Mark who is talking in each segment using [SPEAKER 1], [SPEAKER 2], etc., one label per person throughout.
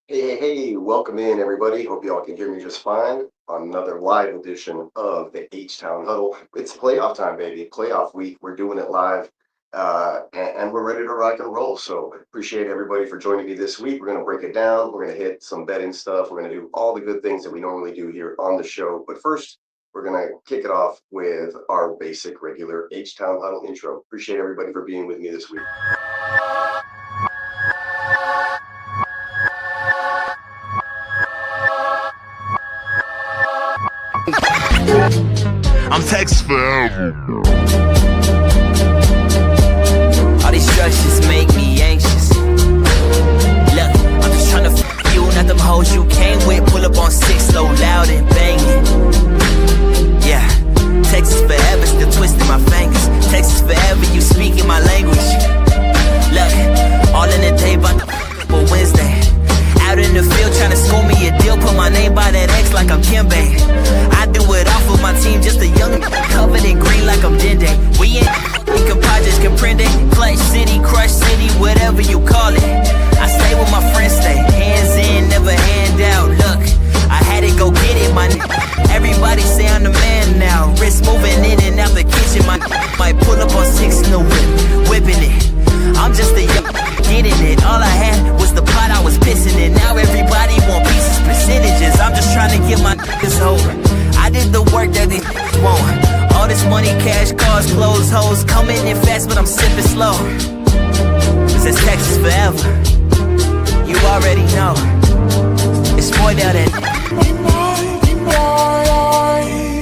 [SPEAKER 1] Hey, welcome in everybody. Hope you all can hear me just fine on another live edition of the H Town Huddle. It's playoff time, baby. Playoff week. We're doing it live, and we're ready to rock and roll. So appreciate everybody for joining me this week. We're going to break it down. We're going to hit some betting stuff. We're going to do all the good things that we normally do here on the show. But first, we're going to kick it off with our basic, regular H Town Huddle intro. Appreciate everybody for being with me this week.
[SPEAKER 2] I'm Texas forever.
[SPEAKER 3] All these structures make me anxious. Look, I'm just tryna f you, not them hoes you came with. Pull up on 6, slow, loud and banging. Yeah, Texas forever, still twisting my fingers. Texas forever, you speaking my language. Look, all in the day, but the Wednesday. Out in the field tryna score me a deal. Put my name by that X like I'm Kimbe. I do it off of my team, just a young covered in green like I'm Dende. We ain't compadres comprende. Clutch city, crush city, whatever you call it. I stay with my friends, stay hands in, never hand out. Look, I had it, go get it, my everybody say I'm the man now. Wrist moving in and out the kitchen, my might pull up on 6 in the whip, whipping it. I'm just a young getting it. All I had was the pot I was pissing in. Now everybody want pieces, percentages. I'm just trying to get my niggas over. I did the work that these won't. All this money, cash, cars, clothes, hoes, coming in fast, but I'm sipping slow. Cause it's Texas forever. You already know. It's boy down there.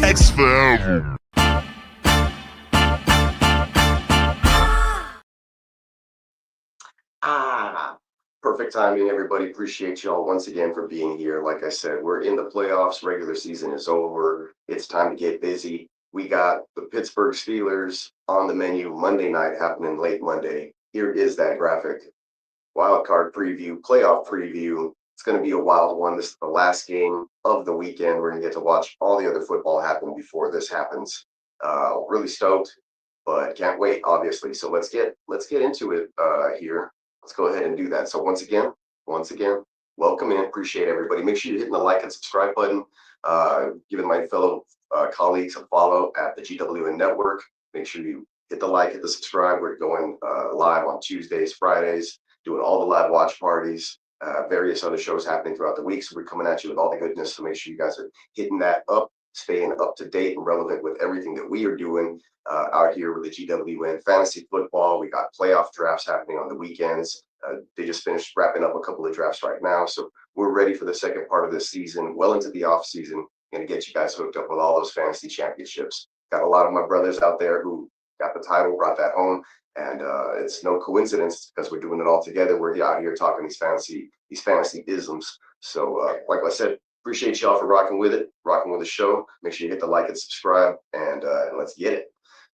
[SPEAKER 2] Texas forever.
[SPEAKER 1] Perfect timing, everybody. Appreciate y'all once again for being here. Like I said, we're in the playoffs. Regular season is over. It's time to get busy. We got the Pittsburgh Steelers on the menu Monday night, happening late Monday. Here is that graphic. Wildcard preview, playoff preview. It's going to be a wild one. This is the last game of the weekend. We're going to get to watch all the other football happen before this happens. Really stoked, but can't wait, obviously. So let's get into it here. Let's go ahead and do that. So once again, welcome in. Appreciate everybody. Make sure you're hitting the like and subscribe button. Giving my fellow colleagues a follow at the GWN Network. Make sure you hit the like, hit the subscribe. We're going live on Tuesdays, Fridays, doing all the live watch parties, various other shows happening throughout the week. So we're coming at you with all the goodness. So make sure you guys are hitting that up, staying up to date and relevant with everything that we are doing out here with the GWN fantasy football. We got playoff drafts happening on the weekends. They just finished wrapping up a couple of drafts right now. So we're ready for the second part of this season, well into the off season. Going to get you guys hooked up with all those fantasy championships. Got a lot of my brothers out there who got the title, brought that home. And it's no coincidence because we're doing it all together. We're out here talking these fantasy isms. So like I said, appreciate y'all for rocking with the show. Make sure you hit the like and subscribe, and let's get it.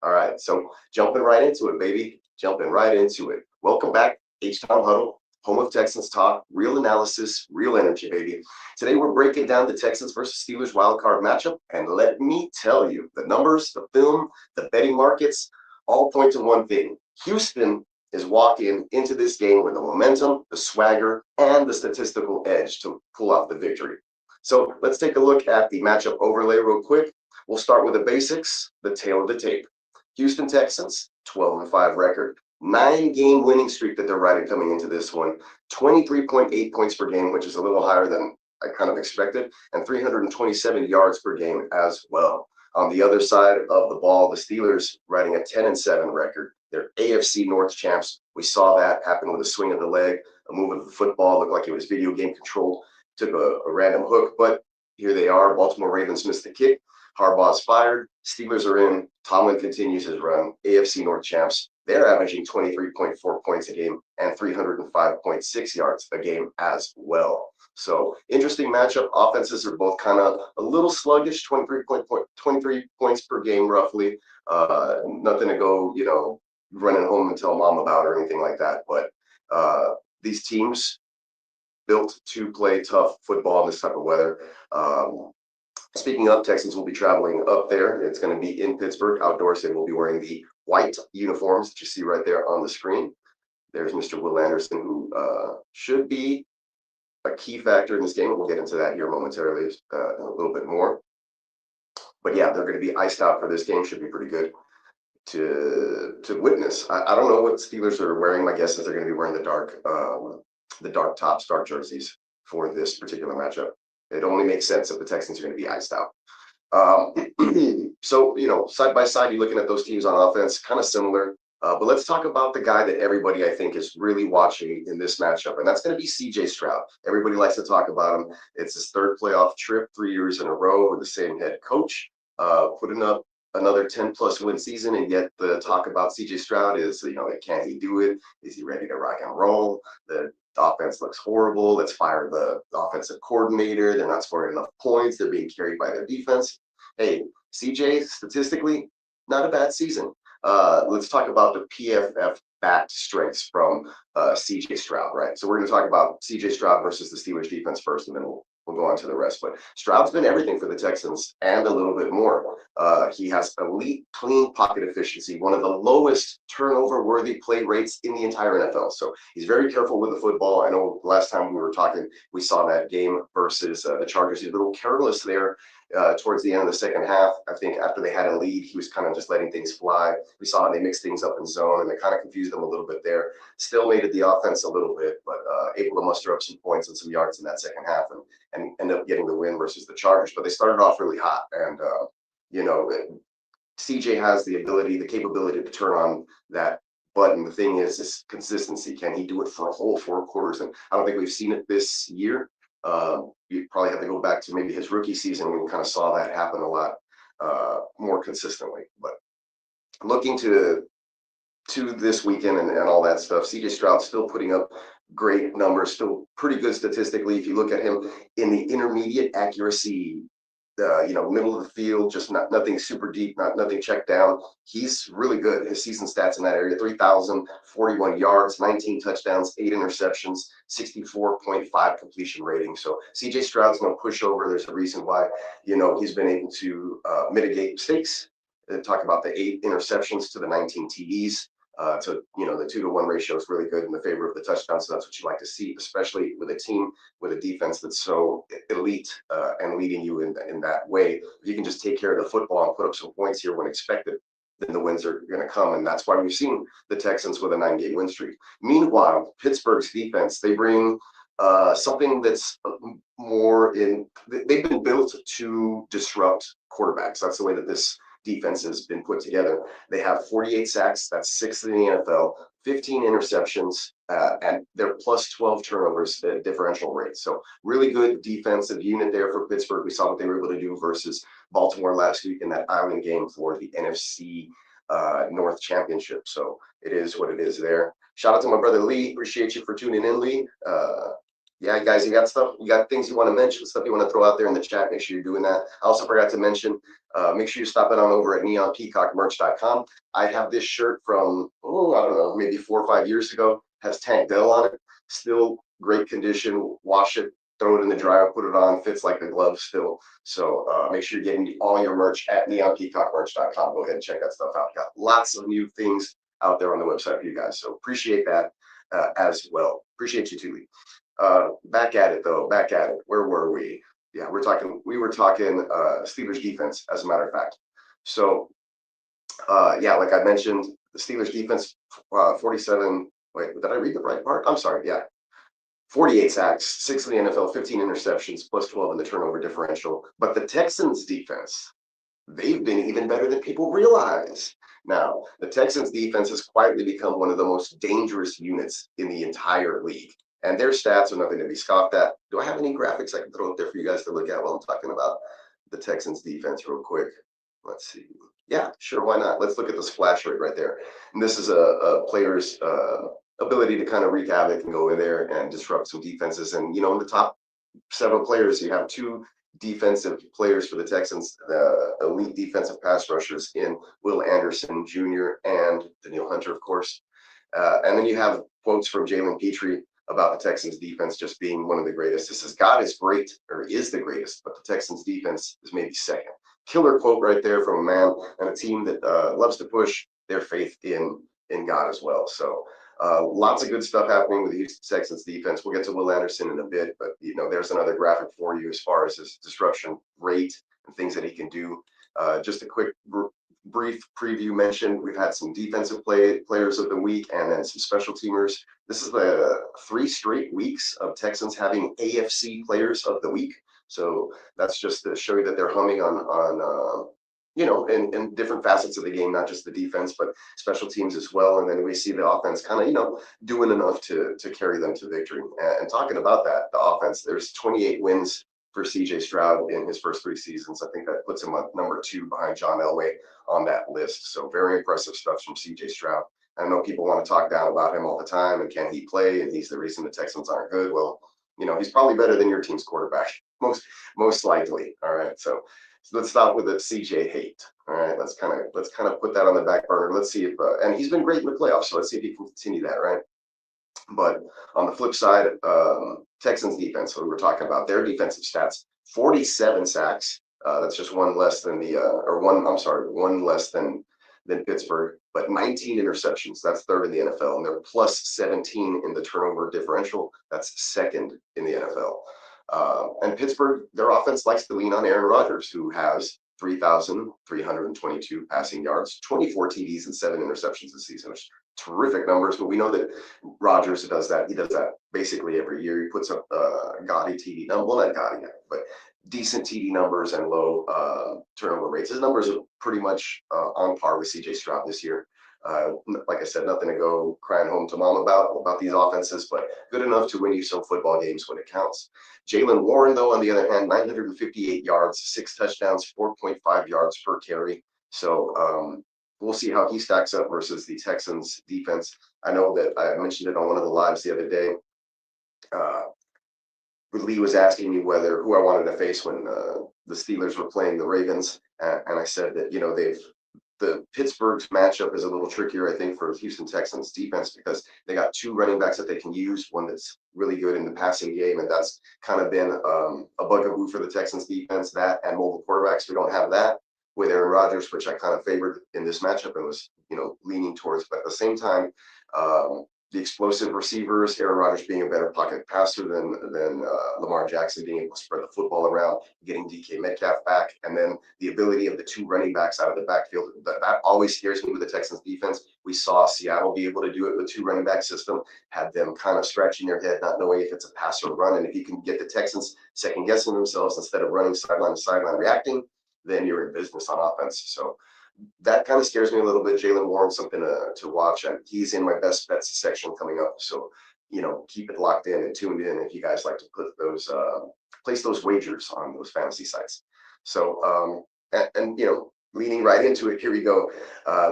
[SPEAKER 1] All right, so jumping right into it, baby. Jumping right into it. Welcome back, H Town Huddle, home of Texans talk, real analysis, real energy, baby. Today we're breaking down the Texans versus Steelers wildcard matchup, and let me tell you, the numbers, the film, the betting markets, all point to one thing. Houston is walking into this game with the momentum, the swagger, and the statistical edge to pull out the victory. So let's take a look at the matchup overlay real quick. We'll start with the basics, the tail of the tape. Houston Texans, 12-5 record. 9-game winning streak that they're riding coming into this one. 23.8 points per game, which is a little higher than I kind of expected, and 327 yards per game as well. On the other side of the ball, the Steelers riding a 10-7 record. They're AFC North champs. We saw that happen with a swing of the leg, a move of the football, looked like it was video game controlled, took a random hook, but here they are. Baltimore Ravens missed the kick. Harbaugh's fired. Steelers are in. Tomlin continues his run. AFC North champs. They're averaging 23.4 points a game and 305.6 yards a game as well. So interesting matchup. Offenses are both kind of a little sluggish, 23 points per game roughly. Nothing to go, running home and tell mom about or anything like that. But these teams built to play tough football in this type of weather. Speaking of, Texans will be traveling up there. It's going to be in Pittsburgh, outdoors. They will be wearing the white uniforms that you see right there on the screen. There's Mr. Will Anderson, who should be a key factor in this game. We'll get into that here momentarily, in a little bit more. But yeah, they're going to be iced out for this game. Should be pretty good to witness. I don't know what Steelers are wearing. My guess is they're going to be wearing the dark tops, dark jerseys for this particular matchup. It only makes sense if the Texans are going to be iced out. So, side by side, you're looking at those teams on offense, kind of similar. But let's talk about the guy that everybody, I think, is really watching in this matchup, and that's going to be CJ Stroud. Everybody likes to talk about him. It's his third playoff trip, 3 years in a row with the same head coach, putting up another 10-plus win season, and yet the talk about CJ Stroud is, can he do it? Is he ready to rock and roll? The offense looks horrible. Let's fire the offensive coordinator. They're not scoring enough points. They're being carried by their defense. Hey, CJ, statistically, not a bad season. Let's talk about the PFF-backed strengths from CJ Stroud, right? So we're going to talk about CJ Stroud versus the Steelers defense first, and then we'll go on to the rest. But Stroud's been everything for the Texans and a little bit more. He has elite clean pocket efficiency, one of the lowest turnover-worthy play rates in the entire NFL. So he's very careful with the football. I know last time we were talking, we saw that game versus the Chargers. He's a little careless there. Towards the end of the second half, I think after they had a lead, he was kind of just letting things fly. We saw how they mixed things up in zone, and they kind of confused them a little bit there. Still made it the offense a little bit, but able to muster up some points and some yards in that second half and end up getting the win versus the Chargers. But they started off really hot, and CJ has the capability to turn on that button. The thing is consistency. Can he do it for a whole 4 quarters? And I don't think we've seen it this year. You probably have to go back to maybe his rookie season when we kind of saw that happen a lot more consistently. But looking to this weekend and all that stuff, CJ Stroud still putting up great numbers, still pretty good statistically. If you look at him in the intermediate accuracy, middle of the field, just nothing super deep, nothing checked down. He's really good. His season stats in that area: 3,041 yards, 19 touchdowns, 8 interceptions, 64.5 completion rating. So CJ Stroud's no pushover. There's a reason why, he's been able to mitigate mistakes. Talk about the 8 interceptions to the 19 TDs. So, the 2-to-1 ratio is really good in the favor of the touchdown. So that's what you like to see, especially with a team with a defense that's so elite and leading you in that way. If you can just take care of the football and put up some points here when expected, then the wins are going to come. And that's why we've seen the Texans with a 9-game win streak. Meanwhile, Pittsburgh's defense, they bring something that's more they've been built to disrupt quarterbacks. That's the way that this defense has been put together. They have 48 sacks, that's 6th in the NFL, 15 interceptions, and they're plus 12 turnovers differential rate. So really good defensive unit there for Pittsburgh. We saw what they were able to do versus Baltimore last week in that island game for the NFC North Championship. So it is what it is there. Shout out to my brother Lee. Appreciate you for tuning in, Lee. Yeah, guys, you got things you want to mention, stuff you want to throw out there in the chat. Make sure you're doing that. I also forgot to mention, make sure you stop it on over at neonpeacockmerch.com. I have this shirt from, I don't know, maybe 4 or 5 years ago. Has Tank Dell on it. Still great condition. Wash it, throw it in the dryer, put it on. Fits like a glove still. So make sure you're getting all your merch at neonpeacockmerch.com. Go ahead and check that stuff out. Got lots of new things out there on the website for you guys. So appreciate that as well. Appreciate you too, Lee. Back at it. Where were we? Yeah, we were talking Steelers defense, as a matter of fact. So like I mentioned, the Steelers defense, 47, wait, did I read the right part? I'm sorry, yeah. 48 sacks, 6 in the NFL, 15 interceptions, plus 12 in the turnover differential. But the Texans defense, they've been even better than people realize. Now, the Texans defense has quietly become one of the most dangerous units in the entire league. And their stats are nothing to be scoffed at. Do I have any graphics I can throw up there for you guys to look at while I'm talking about the Texans defense real quick? Let's see. Yeah, sure, why not? Let's look at the splash rate right there. And this is a player's ability to kind of wreak havoc and go in there and disrupt some defenses. And, in the top 7 players, you have 2 defensive players for the Texans, elite defensive pass rushers in Will Anderson Jr. and Daniil Hunter, of course. And then you have quotes from Jalen Petrie about the Texans defense just being one of the greatest. This says, God is great, or is the greatest, but the Texans defense is maybe second. Killer quote right there from a man and a team that loves to push their faith in God as well. So Lots of good stuff happening with the Houston Texans defense. We'll get to Will Anderson in a bit, but there's another graphic for you as far as his disruption rate and things that he can do. Just a quick brief preview mention. We've had some defensive players of the week and then some special teamers. This is the 3 straight weeks of Texans having AFC players of the week. So that's just to show you that they're humming on in different facets of the game, not just the defense, but special teams as well. And then we see the offense kind of, doing enough to carry them to victory. And talking about that, the offense, there's 28 wins for CJ Stroud in his first 3 seasons. I think that puts him at number 2 behind John Elway on that list. So very impressive stuff from CJ Stroud. I know people want to talk down about him all the time and can he play? And he's the reason the Texans aren't good. Well, he's probably better than your team's quarterback, most likely. All right. So let's stop with the CJ hate. All right. Let's kind of put that on the back burner. Let's see if and he's been great in the playoffs. So let's see if he can continue that. Right. But on the flip side, Texans defense, what we were talking about, their defensive stats, 47 sacks. That's just one less than one less than Pittsburgh, but 19 interceptions. That's 3rd in the NFL. And they're plus 17 in the turnover differential. That's 2nd in the NFL. And Pittsburgh, their offense likes to lean on Aaron Rodgers, who has 3,322 passing yards, 24 TDs, and 7 interceptions this season, which terrific numbers. But we know that Rodgers does that. He does that basically every year. He puts up gaudy TD number, well, not gaudy, but decent TD numbers and low turnover rates. His numbers are pretty much on par with CJ Stroud this year. Like I said, nothing to go crying home to mom about these offenses, but good enough to win you some football games when it counts. Jaylen Warren, though, on the other hand, 958 yards, 6 touchdowns, 4.5 yards per carry. So we'll see how he stacks up versus the Texans defense. I know that I mentioned it on one of the lives the other day. Lee was asking me who I wanted to face when the Steelers were playing the Ravens, and I said that the Pittsburgh's matchup is a little trickier, I think, for Houston Texans defense because they got 2 running backs that they can use, one that's really good in the passing game, and that's kind of been a bugaboo for the Texans defense, that and mobile quarterbacks. We don't have that with Aaron Rodgers, which I kind of favored in this matchup and was, leaning towards. But at the same time, the explosive receivers, Aaron Rodgers being a better pocket passer than Lamar Jackson, being able to spread the football around, getting DK Metcalf back, and then the ability of the 2 running backs out of the backfield. That always scares me with the Texans defense. We saw Seattle be able to do it with 2 running back system, had them kind of scratching their head, not knowing if it's a pass or run. And if you can get the Texans second guessing themselves instead of running sideline to sideline reacting, then you're in business on offense. So that kind of scares me a little bit. Jaylen Warren, something to watch, and he's in my best bets section coming up. So, keep it locked in and tuned in if you guys like to put those, place those wagers on those fantasy sites. So, leaning right into it, here we go.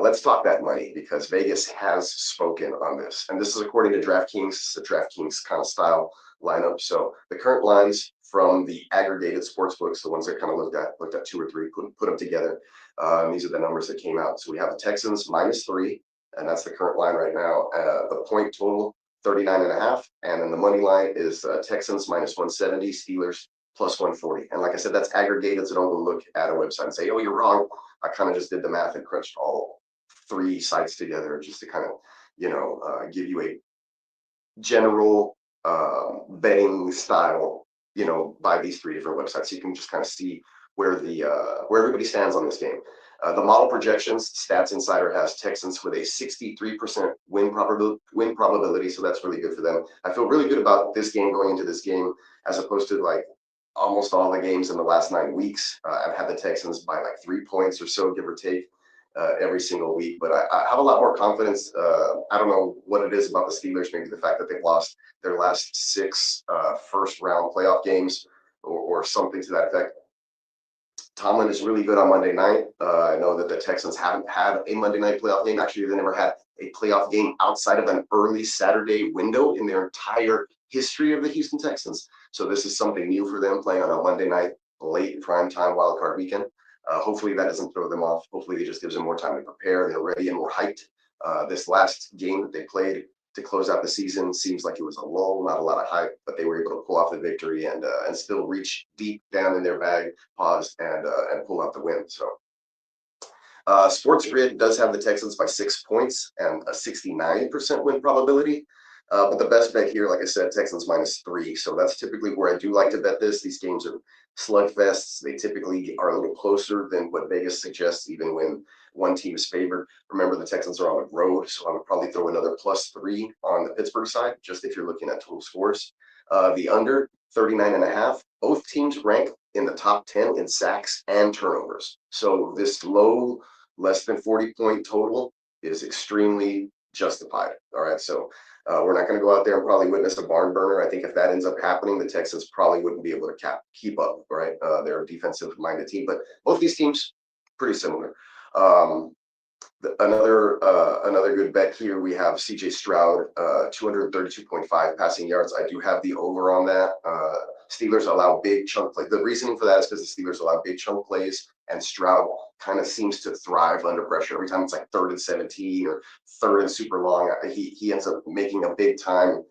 [SPEAKER 1] Let's talk that money because Vegas has spoken on this, and this is according to DraftKings. It's a DraftKings kind of style lineup. So the current lines from the aggregated sports books, the ones that kind of looked at 2 or 3, put them together. These are the numbers that came out. So we have the Texans -3, and that's the current line right now. The point total 39.5, and then the money line is Texans -170, Steelers +140. And like I said, that's aggregated, so don't go look at a website and say, "Oh, you're wrong." I kind of just did the math and crunched all 3 sites together just to kind of give you a general betting style, by these 3 different websites. So you can just kind of see where everybody stands on this game. The model projections, Stats Insider has Texans with a 63% win probability, so that's really good for them. I feel really good about this game going into this game, as opposed to like almost all the games in the last 9 weeks. I've had the Texans by like 3 points or so, give or take, every single week. But I have a lot more confidence. I don't know what it is about the Steelers, maybe the fact that they've lost their last 6 first-round playoff games or something to that effect. Tomlin is really good on Monday night. I know that the Texans haven't had a Monday night playoff game. Actually, they never had a playoff game outside of an early Saturday window in their entire history of the Houston Texans. So this is something new for them, playing on a Monday night, late primetime wildcard weekend. Hopefully that doesn't throw them off. Hopefully it just gives them more time to prepare. They're ready and more hyped. This last game that they played to close out the season seems like it was a lull, not a lot of hype, but they were able to pull off the victory and still reach deep down in their bag, pause, and pull out the win. So Sports Grid does have the Texans by 6 points and a 69% win probability. But the best bet here, like I said, Texans -3. So that's typically where I do like to bet this. These games are slugfests. They typically are a little closer than what Vegas suggests, even when one team is favored. Remember, the Texans are on the road, so I would probably throw another +3 on the Pittsburgh side, just if you're looking at total scores. The under 39.5. Both teams rank in the top 10 in sacks and turnovers. So this low, less than 40-point total is extremely justified. All right, so we're not going to go out there and probably witness a barn burner. I think if that ends up happening, the Texans probably wouldn't be able to keep up, right? They're a defensive-minded team, but both these teams pretty similar. Another good bet here, we have CJ Stroud, 232.5 passing yards. I do have the over on that. Steelers allow big chunk plays. The reasoning for that is because the Steelers allow big chunk plays, and Stroud kind of seems to thrive under pressure. Every time it's like 3rd and 17 or 3rd and super long, he ends up making a big time,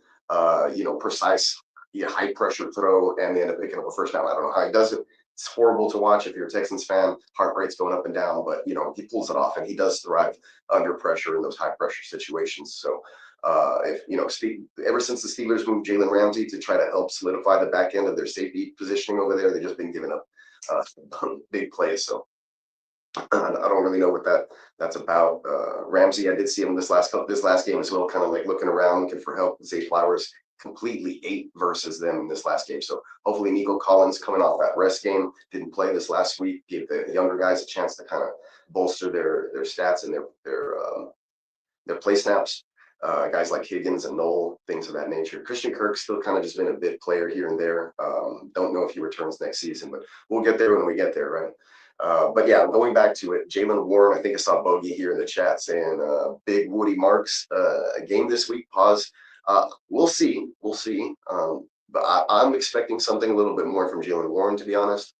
[SPEAKER 1] precise, high pressure throw, and they end up picking up a first down. I don't know how he does it. It's horrible to watch if you're a Texans fan. Heart rate's going up and down, but he pulls it off, and he does thrive under pressure in those high pressure situations. So ever since the Steelers moved Jalen Ramsey to try to help solidify the back end of their safety positioning over there, they've just been giving up big plays. So I don't really know what that's about. Ramsey, I did see him this last game as well, kind of like looking around, looking for help. Zay Flowers completely ate versus them in this last game. So hopefully Nico Collins, coming off that rest game, didn't play this last week, gave the younger guys a chance to kind of bolster their stats and their play snaps. Guys like Higgins and Knoll, things of that nature. Christian Kirk's still kind of just been a bit player here and there. Don't know if he returns next season, but we'll get there when we get there, right? But yeah, going back to it, Jaylen Warren, I think I saw Bogey here in the chat saying big Woody Marks a game this week. Pause. We'll see. But I'm expecting something a little bit more from Jaylen Warren, to be honest.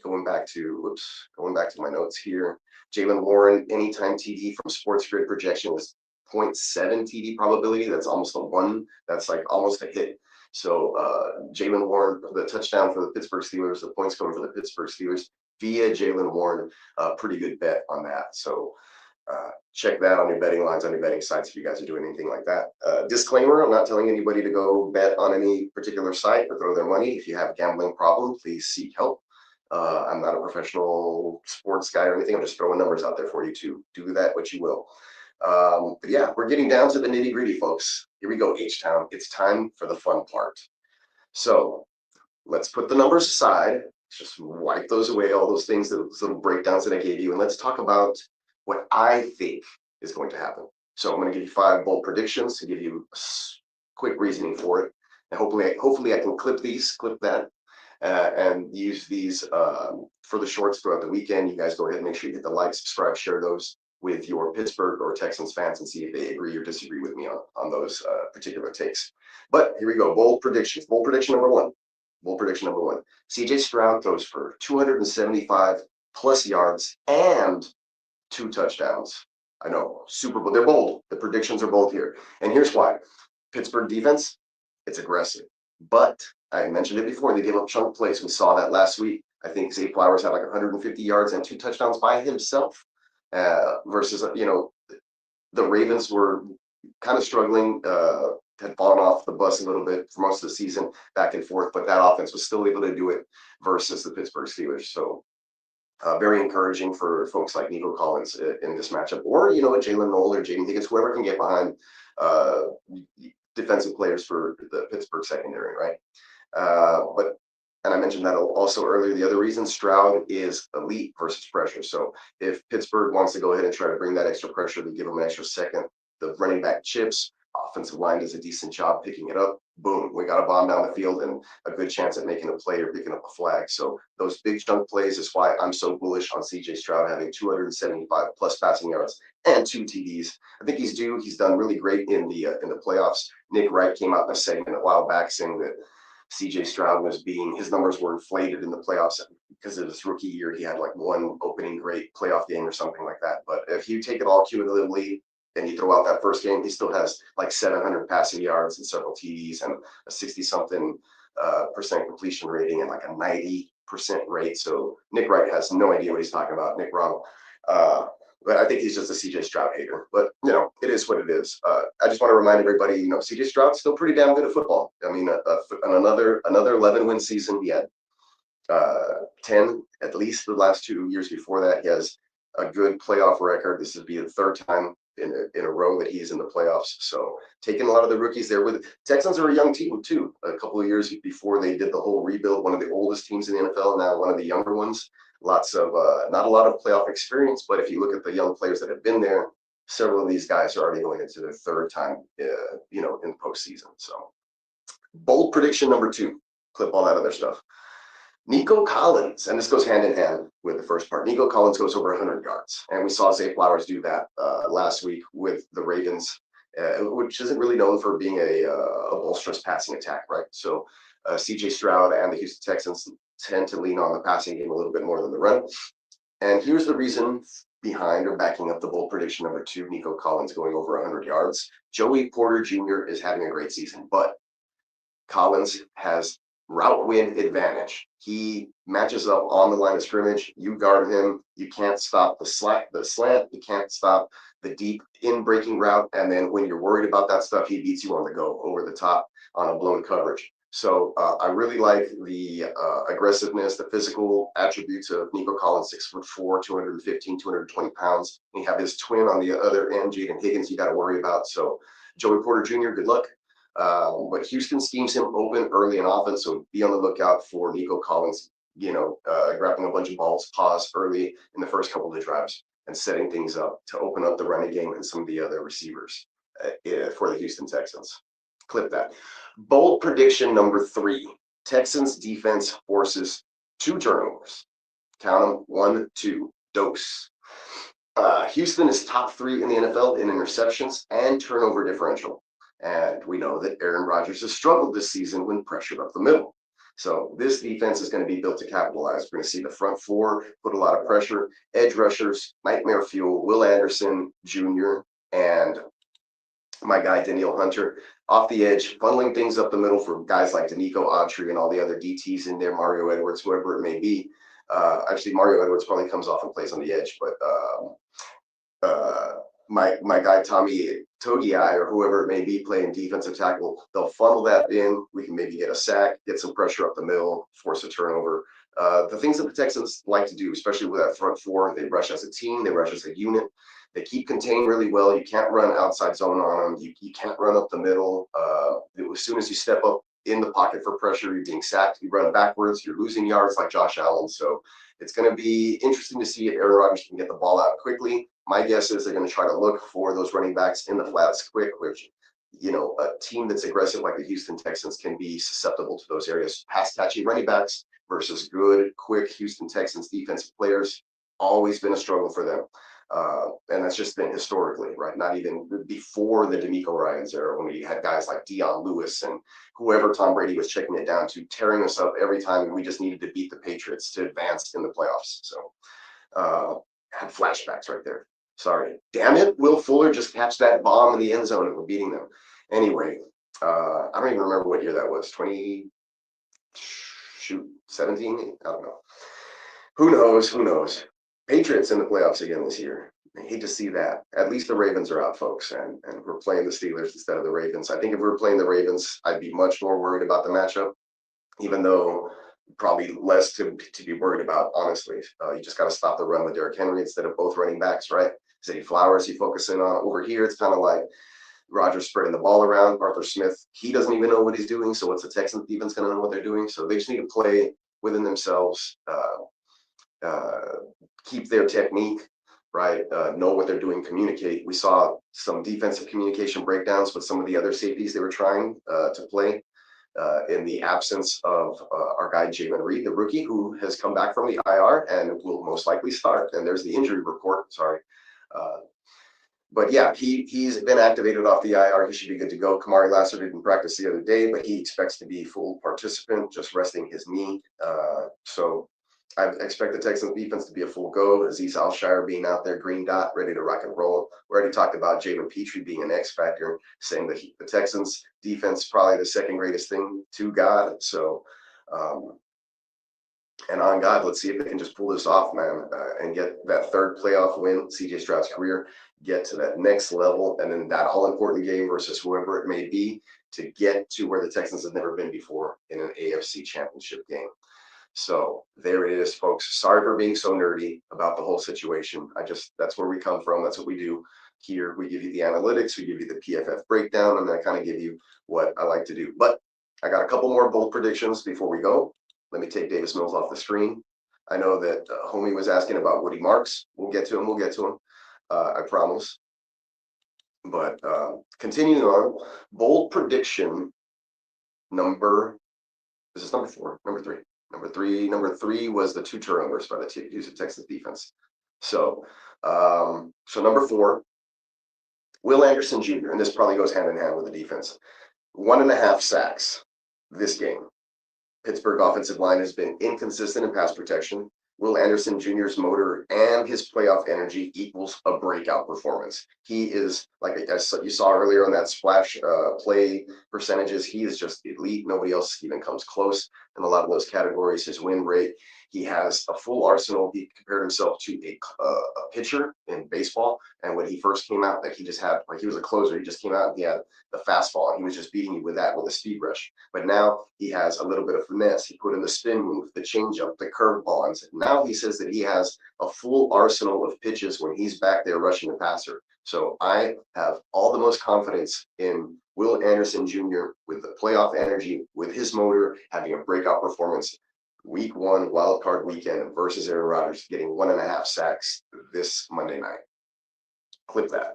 [SPEAKER 1] Going back to my notes here. Jaylen Warren, anytime TD from Sports Grid projection is 0.7 TD probability. That's almost a 1. That's like almost a hit. So Jaylen Warren, the touchdown for the Pittsburgh Steelers, the points coming for the Pittsburgh Steelers via Jaylen Warren, pretty good bet on that. So check that on your betting lines, on your betting sites if you guys are doing anything like that. Disclaimer, I'm not telling anybody to go bet on any particular site or throw their money. If you have a gambling problem, please seek help. I'm not a professional sports guy or anything. I'm just throwing numbers out there for you to do that what you will. But yeah, we're getting down to the nitty gritty, folks. Here we go, H Town. It's time for the fun part. So let's put the numbers aside. Just wipe those away, all those things, those little breakdowns that I gave you, and let's talk about what I think is going to happen. So I'm going to give you 5 bold predictions to give you quick reasoning for it, and hopefully I can clip that, and use these for the shorts throughout the weekend. You guys go ahead and make sure you hit the like, subscribe, share those with your Pittsburgh or Texans fans and see if they agree or disagree with me on those particular takes. But here we go. Bold predictions. Bold prediction number one. CJ Stroud throws for 275 plus yards and 2 touchdowns. I know, Super Bowl. They're bold. The predictions are bold here. And here's why. Pittsburgh defense, it's aggressive. But I mentioned it before, they gave up chunk plays. We saw that last week. I think Zay Flowers had like 150 yards and 2 touchdowns by himself. Versus, the Ravens were kind of struggling, had fallen off the bus a little bit for most of the season, back and forth, but that offense was still able to do it versus the Pittsburgh Steelers. So very encouraging for folks like Nico Collins in this matchup, or, Jalen Knoll or Jaden Higgins, whoever can get behind defensive players for the Pittsburgh secondary, right? And I mentioned that also earlier. The other reason, Stroud is elite versus pressure. So if Pittsburgh wants to go ahead and try to bring that extra pressure, they give them an extra second. The running back chips, offensive line does a decent job picking it up. Boom, we got a bomb down the field and a good chance at making a play or picking up a flag. So those big chunk plays is why I'm so bullish on CJ Stroud having 275 plus passing yards and 2 TDs. I think he's due. He's done really great in the playoffs. Nick Wright came out in a segment a while back saying that CJ Stroud his numbers were inflated in the playoffs because of his rookie year. He had like 1 opening great playoff game or something like that. But if you take it all cumulatively and you throw out that first game, he still has like 700 passing yards and several TDs and a 60-something percent completion rating and like a 90% rate. So Nick Wright has no idea what he's talking about. Nick Wrong. But I think he's just a CJ Stroud hater. But, it is what it is. I just want to remind everybody, CJ Stroud's still pretty damn good at football. I mean, another 11-win season. He had 10 at least the last 2 years before that. He has a good playoff record. This would be the third time in a row that he's in the playoffs. So taking a lot of the rookies there. With Texans are a young team too. A couple of years before they did the whole rebuild, one of the oldest teams in the NFL, now one of the younger ones. Lots of not a lot of playoff experience, but if you look at the young players that have been there, several of these guys are already going into their third time, in postseason. So bold prediction number 2. Clip all that other stuff. Nico Collins, and this goes hand in hand with the first part. Nico Collins goes over 100 yards, and we saw Zay Flowers do that last week with the Ravens, which isn't really known for being a bolsterous passing attack, right? So CJ Stroud and the Houston Texans tend to lean on the passing game a little bit more than the run. And here's the reason behind or backing up the bold prediction number 2, Nico Collins going over 100 yards. Joey Porter Jr. is having a great season, but Collins has route win advantage. He matches up on the line of scrimmage. You guard him. You can't stop the slant. You can't stop the deep in breaking route. And then when you're worried about that stuff, he beats you on the go over the top on a blown coverage. So I really like the aggressiveness, the physical attributes of Nico Collins, 6'4", 215, 220 pounds. And you have his twin on the other end, Jaden Higgins, you got to worry about. So Joey Porter Jr., good luck. But Houston schemes him open early and often, so be on the lookout for Nico Collins, grabbing a bunch of balls, pause early in the first couple of drives, and setting things up to open up the running game and some of the other receivers for the Houston Texans. Clip that. Bold prediction number 3. Texans defense forces 2 turnovers. Count them, 1, 2, dose. Houston is top 3 in the NFL in interceptions and turnover differential. And we know that Aaron Rodgers has struggled this season when pressured up the middle. So this defense is going to be built to capitalize. We're going to see the front 4 put a lot of pressure. Edge rushers, nightmare fuel, Will Anderson Jr. and my guy Danielle Hunter off the edge, funneling things up the middle for guys like Danico Autry and all the other DTs in there, Mario Edwards, whoever it may be. Actually, Mario Edwards probably comes off and plays on the edge, but my guy Tommy Togiai or whoever it may be playing defensive tackle, they'll funnel that in. We can maybe get a sack, get some pressure up the middle, force a turnover. The things that the Texans like to do, especially with that front 4, they rush as a team, they rush as a unit. They keep contained really well. You can't run outside zone on them. You can't run up the middle. As soon as you step up in the pocket for pressure, you're being sacked. You run backwards, you're losing yards like Josh Allen. So it's going to be interesting to see if Aaron Rodgers can get the ball out quickly. My guess is they're going to try to look for those running backs in the flats quick, which, a team that's aggressive like the Houston Texans can be susceptible to those areas. Pass catchy running backs versus good, quick Houston Texans defensive players, always been a struggle for them. And that's just been historically, right? Not even before the DeMeco Ryans era, when we had guys like Dion Lewis and whoever Tom Brady was checking it down to, tearing us up every time we just needed to beat the Patriots to advance in the playoffs. So had flashbacks right there. Sorry. Damn it, Will Fuller just catch that bomb in the end zone and we're beating them. Anyway, I don't even remember what year that was. 17? I don't know. Who knows? Patriots in the playoffs again this year. I hate to see that. At least the Ravens are out, folks, and we're playing the Steelers instead of the Ravens. I think if we were playing the Ravens, I'd be much more worried about the matchup, even though probably less to be worried about, honestly. You just got to stop the run with Derrick Henry instead of both running backs, right? Zay Flowers, you focus in on. Over here, it's kind of like Rodgers spreading the ball around. Arthur Smith, he doesn't even know what he's doing, so what's the Texans defense going to know what they're doing? So they just need to play within themselves, keep their technique, right? Know what they're doing, communicate. We saw some defensive communication breakdowns with some of the other safeties they were trying to play in the absence of our guy, Jalen Reed, the rookie, who has come back from the IR and will most likely start. And there's the injury report, sorry. But yeah, he's been activated off the IR. He should be good to go. Kamari Lassiter didn't practice the other day, but he expects to be full participant, just resting his knee. So I expect the Texans defense to be a full go. Aziz Alshire being out there, green dot, ready to rock and roll. We already talked about Jalen Petrie being an X factor, saying that the Texans defense probably the second greatest thing to God. So And on God, let's see if they can just pull this off, man, and get that third playoff win, CJ Stroud's career, get to that next level, and then that all-important game versus whoever it may be to get to where the Texans have never been before in an AFC championship game. So there it is, folks. Sorry for being so nerdy about the whole situation. That's where we come from. That's what we do here. We give you the analytics, we give you the PFF breakdown, and then I kind of give you what I like to do. But I got a couple more bold predictions before we go. Let me take Davis Mills off the screen. I know that homie was asking about Woody Marks. We'll get to him. I promise. But continuing on, bold prediction this is number 4, number 3. Number three was the 2 turnovers by the Houston Texans defense. So number 4, Will Anderson Jr., and this probably goes hand in hand with the defense. 1.5 sacks this game. Pittsburgh offensive line has been inconsistent in pass protection. Will Anderson Jr.'s motor and his playoff energy equals a breakout performance. He is, like you saw earlier on that splash play percentages, he is just elite. Nobody else even comes close in a lot of those categories. His win rate, he has a full arsenal. He compared himself to a pitcher in baseball. And when he first came out, he just had, he was a closer. He just came out and he had the fastball, and he was just beating you with a speed rush. But now he has a little bit of finesse. He put in the spin move, the changeup, the curveball, and now he says that he has a full arsenal of pitches when he's back there rushing the passer. So I have all the most confidence in Will Anderson Jr. with the playoff energy, with his motor, having a breakout performance. Week 1, wild card weekend versus Aaron Rodgers, getting 1.5 sacks this Monday night. Clip that.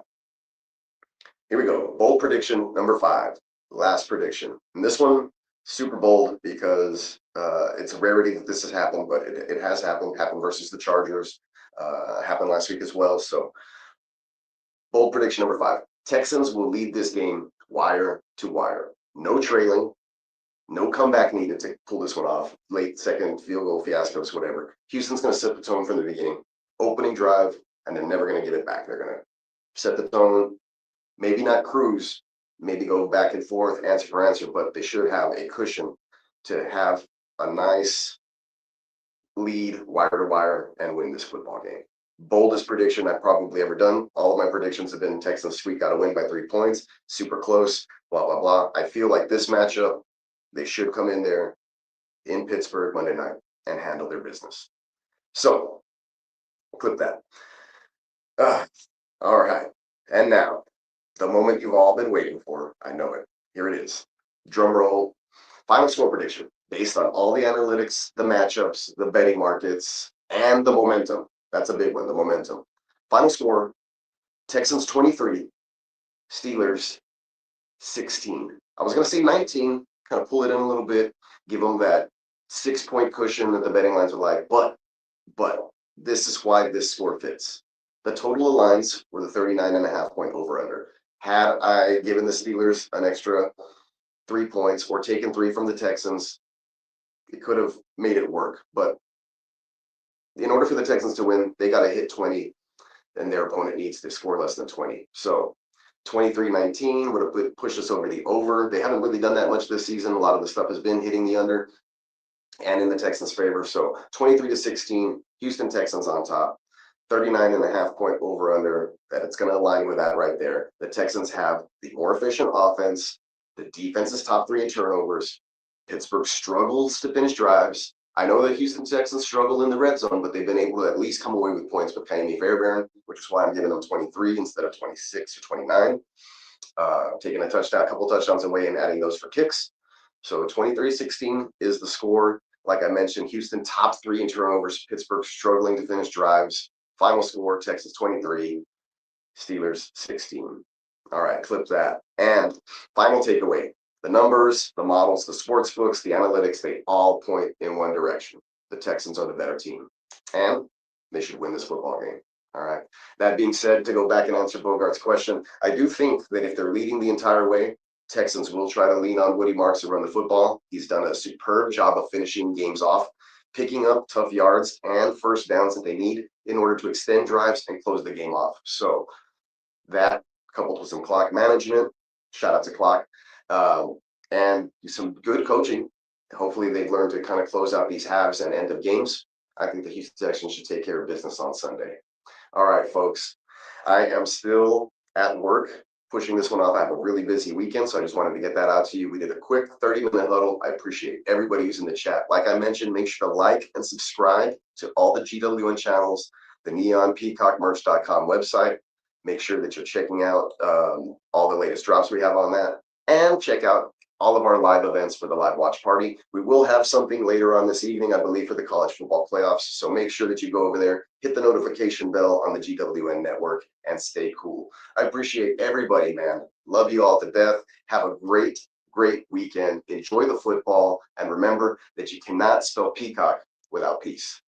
[SPEAKER 1] Here we go. Bold prediction number 5. Last prediction. And this one, super bold because it's a rarity that this has happened, but it has happened. Happened versus the Chargers. Happened last week as well. So bold prediction number 5. Texans will lead this game wire to wire. No trailing. No comeback needed to pull this one off. Late second field goal fiascos, whatever. Houston's going to set the tone from the beginning. Opening drive, and they're never going to give it back. They're going to set the tone, maybe not cruise, maybe go back and forth, answer for answer, but they should have a cushion to have a nice lead wire to wire and win this football game. Boldest prediction I've probably ever done. All of my predictions have been Texans squeak out a win by 3 points, super close, blah, blah, blah. I feel like this matchup, they should come in there in Pittsburgh Monday night and handle their business. So, clip that. All right. And now, the moment you've all been waiting for. I know it. Here it is. Drum roll. Final score prediction based on all the analytics, the matchups, the betting markets, and the momentum. That's a big one, the momentum. Final score, Texans 23, Steelers 16. I was going to say 19. Kind of pull it in a little bit, give them that 6-point cushion that the betting lines are like, but this is why this score fits. The total of lines were the 39.5-point over-under. Had I given the Steelers an extra 3 points or taken 3 from the Texans, it could have made it work. But in order for the Texans to win, they got to hit 20, and their opponent needs to score less than 20. So 23-19 would have pushed us over the over. They haven't really done that much this season. A lot of the stuff has been hitting the under and in the Texans' favor. So 23-16, Houston Texans on top. 39.5-point over under. That it's going to align with that right there. The Texans have the more efficient offense. The defense is top 3 in turnovers. Pittsburgh struggles to finish drives. I know that Houston Texans struggle in the red zone, but they've been able to at least come away with points with Kenny Fairbairn, which is why I'm giving them 23 instead of 26 or 29. Taking a couple touchdowns away and adding those for kicks. So 23-16 is the score. Like I mentioned, Houston top 3 in turnovers. Pittsburgh struggling to finish drives. Final score, Texas 23, Steelers 16. All right, clip that. And final takeaway. The numbers, the models, the sports books, the analytics, they all point in one direction. The Texans are the better team. And they should win this football game. All right. That being said, to go back and answer Bogart's question, I do think that if they're leading the entire way, Texans will try to lean on Woody Marks to run the football. He's done a superb job of finishing games off, picking up tough yards and first downs that they need in order to extend drives and close the game off. So that, coupled with some clock management, shout out to clock, and some good coaching Hopefully they've learned to kind of close out these halves and end of games. I think the Houston Texans should take care of business on Sunday. All right, folks. I am still at work pushing this one off. I have a really busy weekend, so I just wanted to get that out to you. We did a quick 30-minute huddle. I appreciate everybody who's in the chat. Like I mentioned, make sure to like and subscribe to all the GWN channels, the neonpeacockmerch.com website. Make sure that you're checking out all the latest drops we have on that, and check out all of our live events for the live watch party. We will have something later on this evening, I believe, for the college football playoffs. So make sure that you go over there, hit the notification bell on the GWN network, and stay cool. I appreciate everybody, man. Love you all to death. Have a great, great weekend. Enjoy the football. And remember that you cannot spell peacock without peace.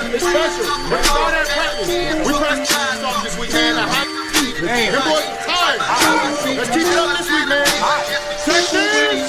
[SPEAKER 4] It's special. We started practice. We practiced off this week, man. Them boys are tired. Let's keep it up this week, man. Texans!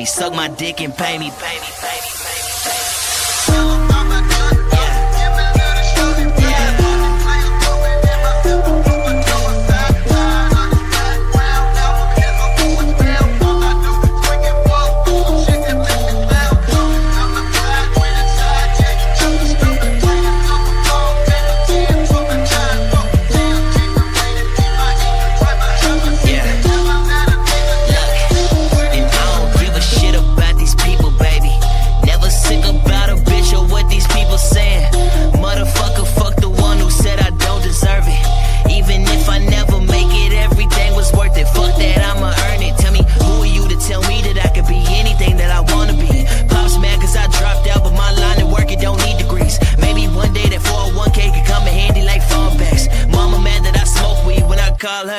[SPEAKER 3] Suck my dick and pay me, pay me, pay me.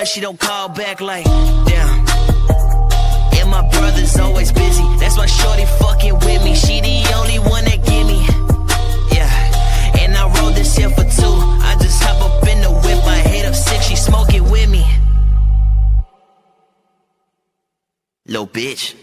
[SPEAKER 3] She don't call back like, damn. And my brother's always busy. That's why shorty fucking with me. She the only one that give me. Yeah. And I rolled this here for 2. I just hop up in the whip. I hit up 6. She smoking with me. Little bitch.